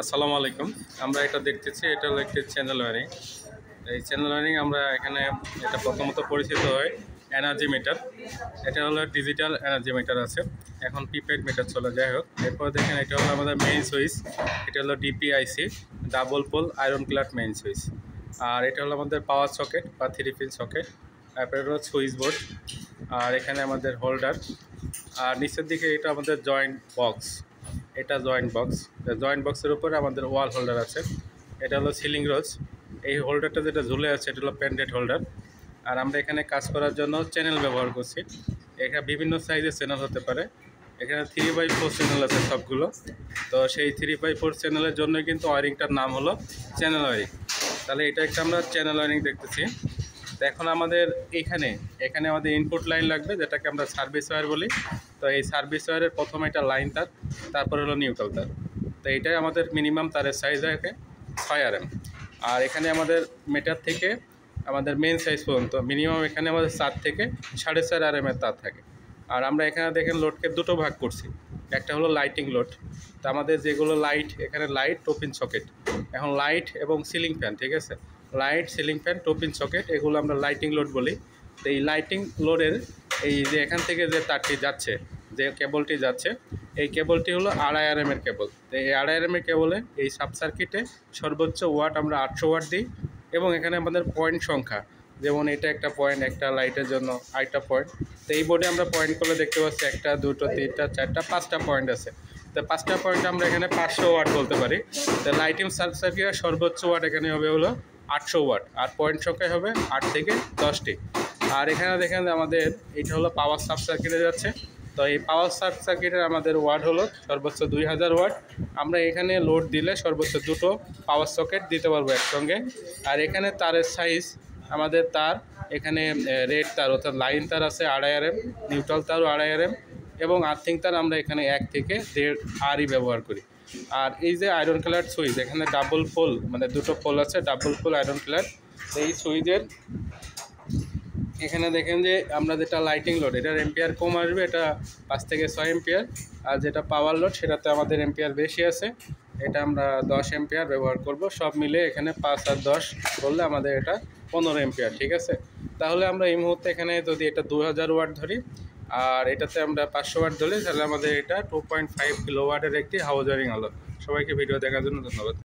আসসালামু আলাইকুম। আমরা এটা দেখতেছি, এটা হলো একটি চ্যানেল ওয়ারিং। এই চ্যানেল ওয়ারিং আমরা এখানে এটা প্রথমত পরিচিত হয় এনার্জি মিটার। এটা হলো ডিজিটাল এনার্জি মিটার আছে, এখন প্রিপেড মিটার চলে, যাই হোক। এরপর দেখেন এটা হলো আমাদের মেইন সুইচ, এটা হলো DPIC double pole iron clad main switch. আর এটা হলো আমাদের পাওয়ার সকেট বা 3 পিন সকেট। তারপরে হলো সুইচ বোর্ড, আর এখানে আমাদের হোল্ডার। আর নিচের দিকে এটা আমাদের জয়েন্ট বক্স, এটা জয়েন্ট বক্সের উপরে আমাদের ওয়াল হোল্ডার আছে। এটা হলো সিলিং রোজ। এই হোল্ডারটা যেটা ঝুলে আছে এটা হলো প্যান্ডেড হোল্ডার। আর আমরা এখানে কাজ করার জন্য চ্যানেল ব্যবহার করছি। এখানে বিভিন্ন সাইজের চ্যানেল হতে পারে, এখানে 3x4 চ্যানেল আছে সবগুলো। তো সেই 3x4 চ্যানেলের জন্য কিন্তু ওয়ারিংটার নাম হলো চ্যানেল ওয়ারিং। তাহলে এটা একটা আমরা চ্যানেল ওয়ারিং দেখতেছি। তো এখন আমাদের এখানে আমাদের ইনপুট লাইন লাগবে, যেটাকে আমরা সার্ভিস ওয়্যার বলি। তো এই সার্ভিস ওয়্যারের প্রথমে এটা লাইন তার, তারপর হলো নিউট্রাল তার। তো এইটাই আমাদের মিনিমাম তারের সাইজ থাকে 6 RM। আর এখানে আমাদের মিটার থেকে আমাদের মেন সাইজ পর্যন্ত মিনিমাম এখানে আমাদের 4 থেকে 4.5 RM তার থাকে। আর আমরা এখানে দেখেন লোডকে দুটো ভাগ করছি, একটা হলো লাইটিং লোড। তো আমাদের যেগুলো লাইট, এখানে লাইট, টোপিন সকেট। এখন লাইট এবং সিলিং ফ্যান, ঠিক আছে, লাইট, সিলিং ফ্যান, টোপিন সকেট, এগুলো আমরা লাইটিং লোড বলি। তো এই লাইটিং লোডের এই যে এখান থেকে যে তারটি যাচ্ছে, যে কেবলটি যাচ্ছে, এই কেবলটি হলো 2.5 RM কেবল। তো এই 2.5 RM কেবলে এই সাব সার্কিটে সর্বোচ্চ ওয়াট আমরা 800 ওয়াট দিই। এবং এখানে আমাদের পয়েন্ট সংখ্যা, যেমন এটা একটা পয়েন্ট, একটা লাইটের জন্য আরেকটা পয়েন্ট। তো এই বোর্ডে আমরা পয়েন্ট করলে দেখতে পাচ্ছি 1, 2, 3, 4, 5টা পয়েন্ট আছে। তো 5টা পয়েন্ট আমরা এখানে 500 ওয়াট বলতে পারি। তো লাইটিং সাব সার্কিটের সর্বোচ্চ ওয়াট এখানে হবে হলো 800 ওয়াট, আর পয়েন্ট সংখ্যা হবে 8 থেকে 10টি। আর এখানে দেখেন আমাদের এটা হলো পাওয়ার সাব সার্কিটে যাচ্ছে। তো এই পাওয়ার সাব সার্কিটের আমাদের ওয়াট হলো সর্বোচ্চ 2000 ওয়াট। আমরা এখানে লোড দিলে সর্বোচ্চ 2টো পাওয়ার সকেট দিতে পারবো একসঙ্গে। আর এখানে তারের সাইজ, আমাদের তার এখানে রেড তার অর্থাৎ লাইন তার আছে 2.5 RM, নিউট্রাল তারও 2.5 RM, এবং আর্থিং তার আমরা এখানে 1 থেকে 1.5 RE ব্যবহার করি। আর এই যে আয়রন ক্লাড সুইচ, এখানে ডাবল পোল, মানে দুটো পোল আছে, ডাবল পোল আয়রন ক্লাড। এই সুইচের এখানে দেখেন যে আমরা যেটা লাইটিং লোড, এটার এম্পিয়ার কম আসবে, এটা 5 থেকে 6 এম্পিয়ার। আর যেটা পাওয়ার লোড, সেটাতে আমাদের এম্পিয়ার বেশি আছে, এটা আমরা 10 এম্পিয়ার ব্যবহার করব। সব মিলে এখানে 5 আর 10 করলে আমাদের এটা 15 এম্পিয়ার, ঠিক আছে। তাহলে আমরা এই মুহূর্তে এখানে যদি এটা 2000 ওয়াট ধরি আর এটাতে আমরা 500 ওয়াট ধরি, তাহলে আমাদের এটা 2.5 কিলোওয়াটের একটি হাউস ওয়ারিং হলো। সবাইকে ভিডিও দেখার জন্য ধন্যবাদ।